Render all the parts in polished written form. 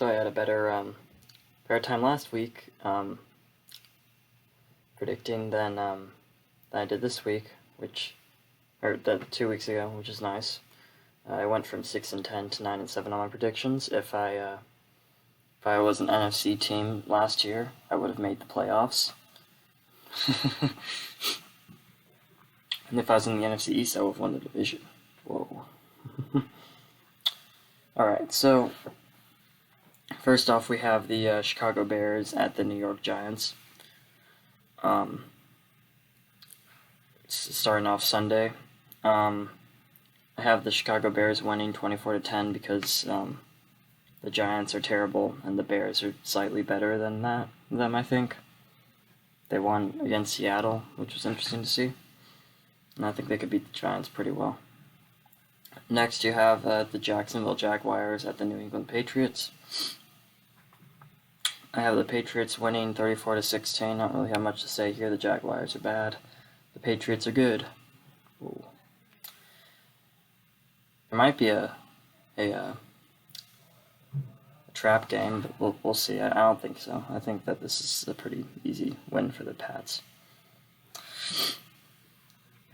So I had a better time last week predicting than I did this week, or 2 weeks ago, which is nice. I went from 6-10 to 9-7 on my predictions. If I was an NFC team last year, I would have made the playoffs. And if I was in the NFC East, I would have won the division. Whoa. Alright, so first off, we have the Chicago Bears at the New York Giants. Starting off Sunday. I have the Chicago Bears winning 24-10 because the Giants are terrible and the Bears are slightly better than them, I think. They won against Seattle, which was interesting to see. And I think they could beat the Giants pretty well. Next, you have the Jacksonville Jaguars at the New England Patriots. I have the Patriots winning 34-16. Not really have much to say here. The Jaguars are bad. The Patriots are good. Ooh. There might be a trap game, but we'll see. I don't think so. I think that this is a pretty easy win for the Pats.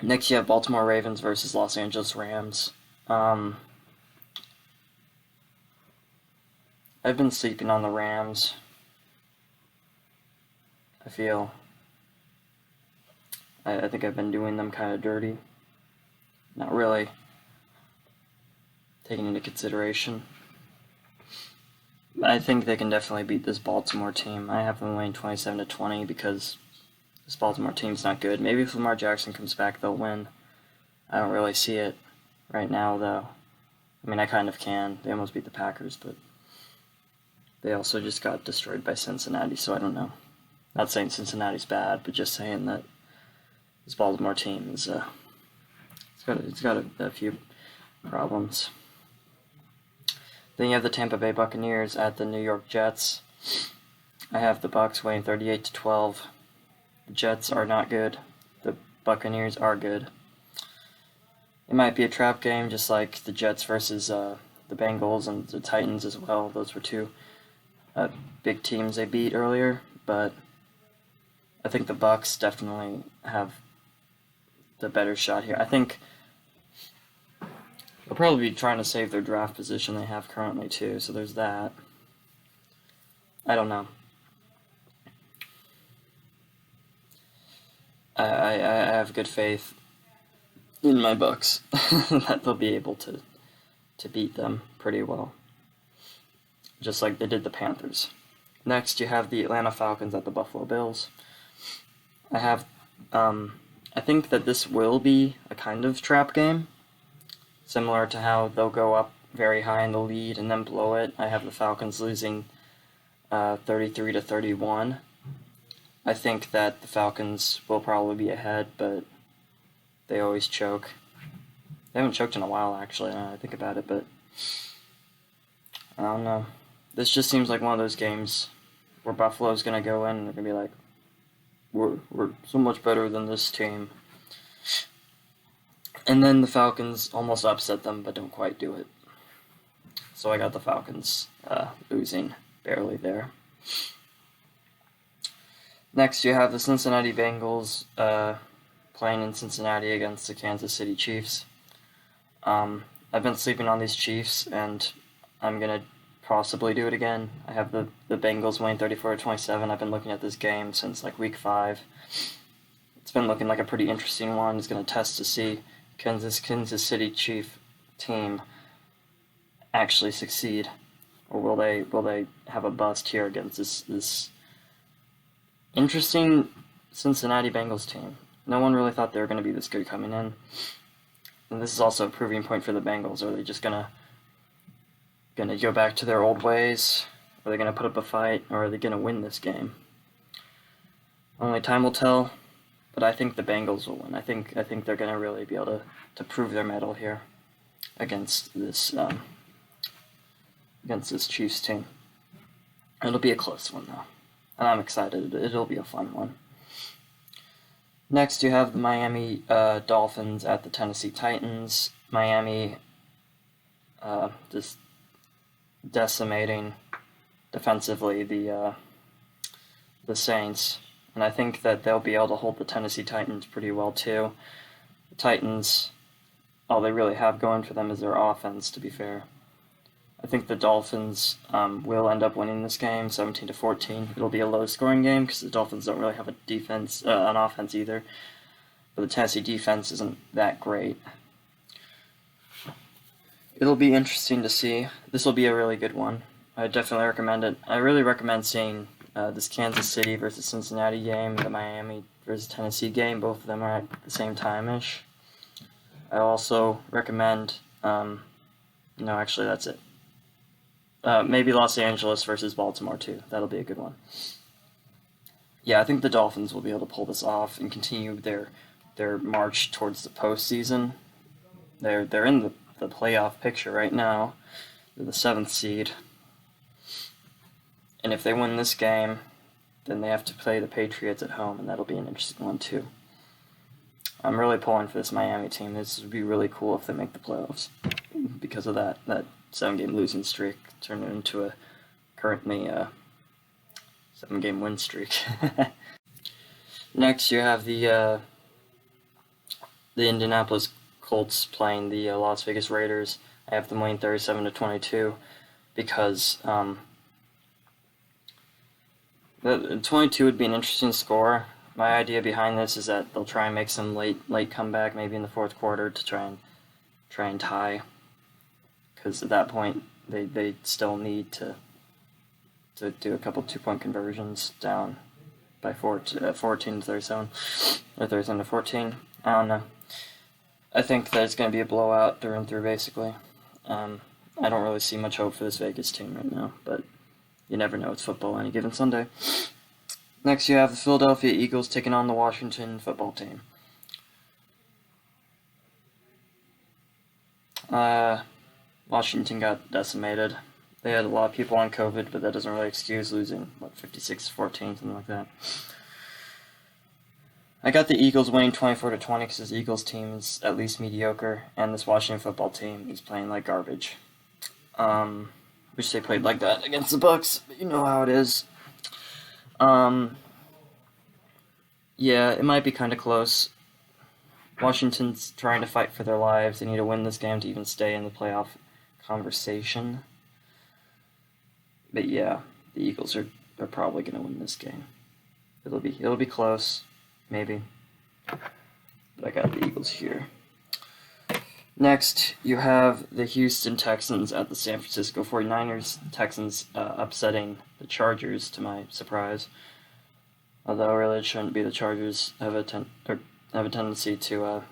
Next, you have Baltimore Ravens versus Los Angeles Rams. I've been sleeping on the Rams. I think I've been doing them kind of dirty. Not really taking into consideration. I think they can definitely beat this Baltimore team. I have them winning 27-20 because this Baltimore team's not good. Maybe if Lamar Jackson comes back, they'll win. I don't really see it right now, though. I mean, I kind of can. They almost beat the Packers, but they also just got destroyed by Cincinnati, so I don't know. Not saying Cincinnati's bad, but just saying that this Baltimore team is it's got a few problems. Then you have the Tampa Bay Buccaneers at the New York Jets. I have the Bucs winning 38-12. The Jets are not good. The Buccaneers are good. It might be a trap game, just like the Jets versus the Bengals and the Titans as well. Those were two big teams they beat earlier, but I think the Bucs definitely have the better shot here. I think they'll probably be trying to save their draft position they have currently too, so there's that. I don't know. I have good faith in my Bucs that they'll be able to beat them pretty well, just like they did the Panthers. Next, you have the Atlanta Falcons at the Buffalo Bills. I think that this will be a kind of trap game, similar to how they'll go up very high in the lead and then blow it. I have the Falcons losing 33-31. I think that the Falcons will probably be ahead, but they always choke. They haven't choked in a while, actually, now I think about it, but I don't know. This just seems like one of those games where Buffalo's going to go in and they're going to be like, we're so much better than this team. And then the Falcons almost upset them, but don't quite do it. So I got the Falcons losing barely there. Next, you have the Cincinnati Bengals playing in Cincinnati against the Kansas City Chiefs. I've been sleeping on these Chiefs, and I'm going to possibly do it again. I have the Bengals winning 34-27. I've been looking at this game since like week 5. It's been looking like a pretty interesting one. It's going to test to see Kansas City Chief team actually succeed, or will they have a bust here against this interesting Cincinnati Bengals team. No one really thought they were going to be this good coming in. And this is also a proving point for the Bengals. Are they just gonna go back to their old ways? Are they gonna put up a fight, or are they gonna win this game? Only time will tell, but I think the Bengals will win. I think they're gonna really be able to prove their mettle here against this Chiefs team. It'll be a close one though, and I'm excited. It'll be a fun one. Next, you have the Miami Dolphins at the Tennessee Titans. Miami just decimating defensively the Saints, and I think that they'll be able to hold the Tennessee Titans pretty well too. The Titans, all they really have going for them is their offense, to be fair. I think the Dolphins will end up winning this game, 17-14. It'll be a low-scoring game because the Dolphins don't really have a defense, an offense either. But the Tennessee defense isn't that great. It'll be interesting to see. This will be a really good one. I definitely recommend it. I really recommend seeing this Kansas City versus Cincinnati game, the Miami versus Tennessee game. Both of them are at the same time-ish. I also recommend, no, actually that's it. Maybe Los Angeles versus Baltimore too. That'll be a good one. Yeah, I think the Dolphins will be able to pull this off and continue their march towards the postseason. They're in the playoff picture right now. They're the 7th seed. And if they win this game, then they have to play the Patriots at home, and that'll be an interesting one too. I'm really pulling for this Miami team. This would be really cool if they make the playoffs. Because of that 7-game losing streak turned into a currently 7-game win streak. Next, you have the Indianapolis Colts playing the Las Vegas Raiders. I have them winning 37-22 because the 22 would be an interesting score. My idea behind this is that they'll try and make some late comeback, maybe in the fourth quarter, to try and tie. Because at that point, they still need to do a couple 2-point conversions down by 14-37 or 13-14. I don't know. I think that it's going to be a blowout through and through, basically. I don't really see much hope for this Vegas team right now, but you never know. It's football any given Sunday. Next, you have the Philadelphia Eagles taking on the Washington football team. Washington got decimated. They had a lot of people on COVID, but that doesn't really excuse losing, 56-14, something like that. I got the Eagles winning 24-20 because this Eagles team is at least mediocre, and this Washington football team is playing like garbage. Wish they played like that against the Bucs, but you know how it is. Yeah, it might be kind of close. Washington's trying to fight for their lives. They need to win this game to even stay in the playoff conversation. But yeah, the Eagles are probably going to win this game. It'll be close, maybe. But I got the Eagles here. Next, you have the Houston Texans at the San Francisco 49ers. Texans upsetting the Chargers, to my surprise. Although really it shouldn't be. The Chargers have a tendency to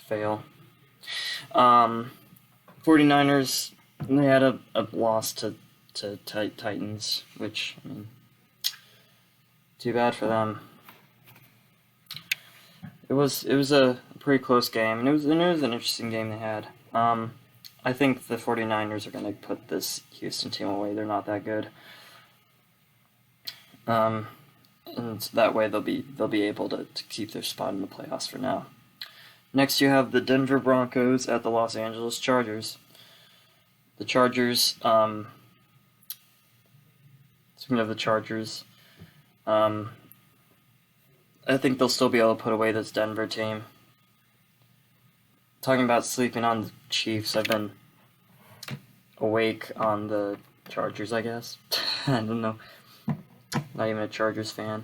fail. 49ers, they had a loss to Titans, which, I mean, too bad for them. It was a pretty close game, and it was an interesting game they had. I think the 49ers are going to put this Houston team away. They're not that good. And that way they'll be able to keep their spot in the playoffs for now. Next, you have the Denver Broncos at the Los Angeles Chargers. The Chargers, speaking of the Chargers, I think they'll still be able to put away this Denver team. Talking about sleeping on the Chiefs, I've been awake on the Chargers, I guess. I don't know. Not even a Chargers fan.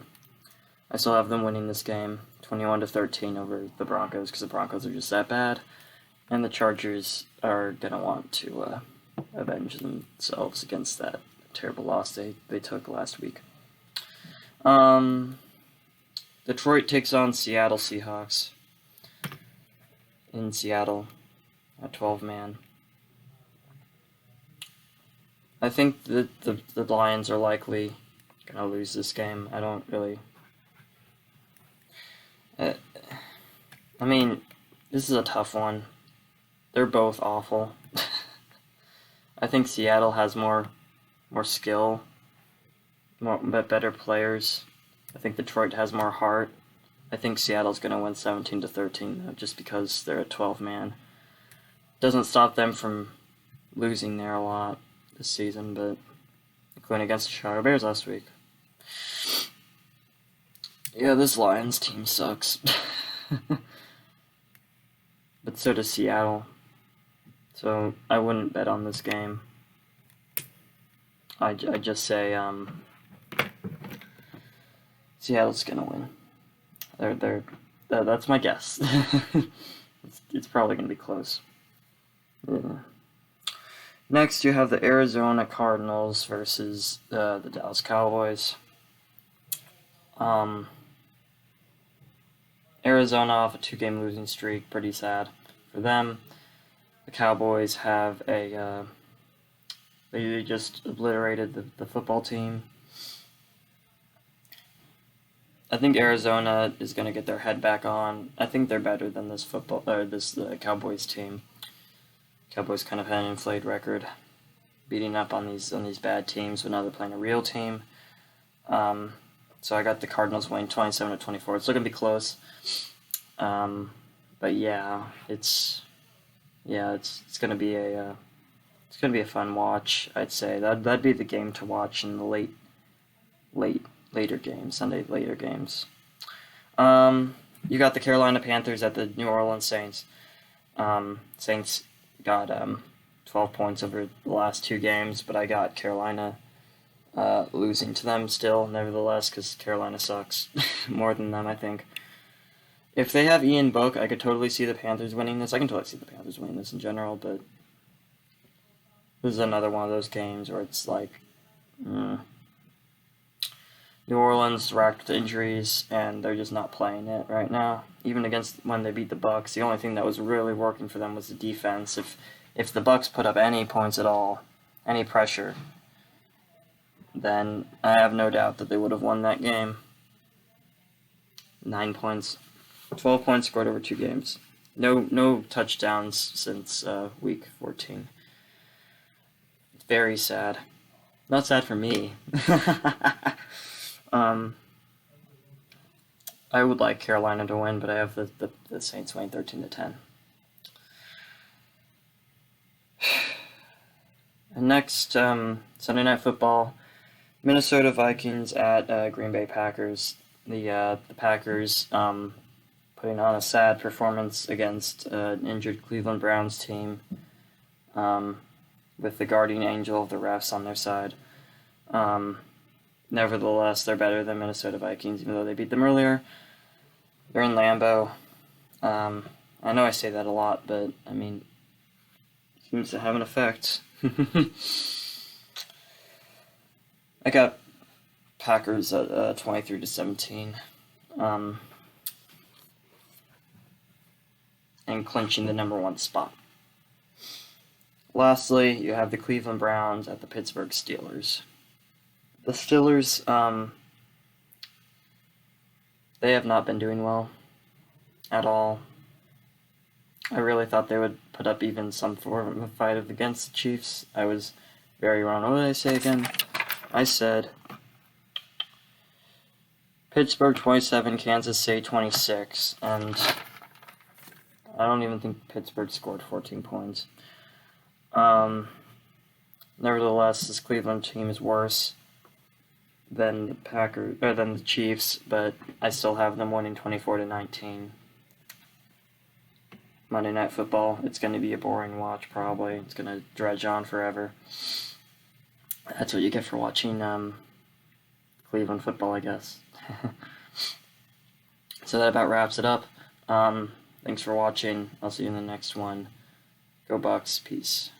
I still have them winning this game, 21-13 over the Broncos, because the Broncos are just that bad, and the Chargers are gonna want to avenge themselves against that terrible loss they took last week. Detroit takes on Seattle Seahawks in Seattle at 12-man. I think the Lions are likely gonna lose this game. I don't really. I mean, this is a tough one. They're both awful. I think Seattle has more skill, but better players. I think Detroit has more heart. I think Seattle's gonna win 17-13 though, just because they're a 12-man. Doesn't stop them from losing there a lot this season, but including against the Chicago Bears last week. Yeah, this Lions team sucks. But so does Seattle. So I wouldn't bet on this game. I just say Seattle's gonna win. That's my guess. It's probably gonna be close. Yeah. Next, you have the Arizona Cardinals versus the Dallas Cowboys. Arizona off a 2-game losing streak, pretty sad for them. The Cowboys have they just obliterated the football team. I think Arizona is going to get their head back on. I think they're better than this Cowboys team. Cowboys kind of had an inflated record, beating up on these bad teams, but now they're playing a real team. So I got the Cardinals winning 27-24. It's still gonna be close, but yeah, it's gonna be a fun watch. I'd say that'd be the game to watch in the later games, Sunday later games. You got the Carolina Panthers at the New Orleans Saints. Saints got 12 points over the last 2 games, but I got Carolina losing to them still, nevertheless, because Carolina sucks more than them, I think. If they have Ian Book, I could totally see the Panthers winning this. I can totally see the Panthers winning this in general, but this is another one of those games where it's like New Orleans racked with injuries, and they're just not playing it right now. Even against when they beat the Bucs, the only thing that was really working for them was the defense. If the Bucs put up any points at all, any pressure, then I have no doubt that they would have won that game. 9 points, 12 points scored over 2 games. No touchdowns since week 14. Very sad. Not sad for me. I would like Carolina to win, but I have the Saints winning 13-10. And next, Sunday Night Football, Minnesota Vikings at Green Bay Packers. The Packers putting on a sad performance against an injured Cleveland Browns team, with the guardian angel of the refs on their side. Nevertheless, they're better than Minnesota Vikings, even though they beat them earlier. They're in Lambeau. I know I say that a lot, but I mean, it seems to have an effect. I got Packers at 23-17, and clinching the number 1 spot. Lastly, you have the Cleveland Browns at the Pittsburgh Steelers. The Steelers, they have not been doing well at all. I really thought they would put up even some form of a fight against the Chiefs. I was very wrong. What did I say again? I said Pittsburgh 27, Kansas City 26, and I don't even think Pittsburgh scored 14 points. Nevertheless, this Cleveland team is worse than the Chiefs, but I still have them winning 24-19. Monday Night Football. It's going to be a boring watch, probably. It's going to dredge on forever. That's what you get for watching Cleveland football, I guess. So that about wraps it up. Thanks for watching. I'll see you in the next one. Go Bucs. Peace.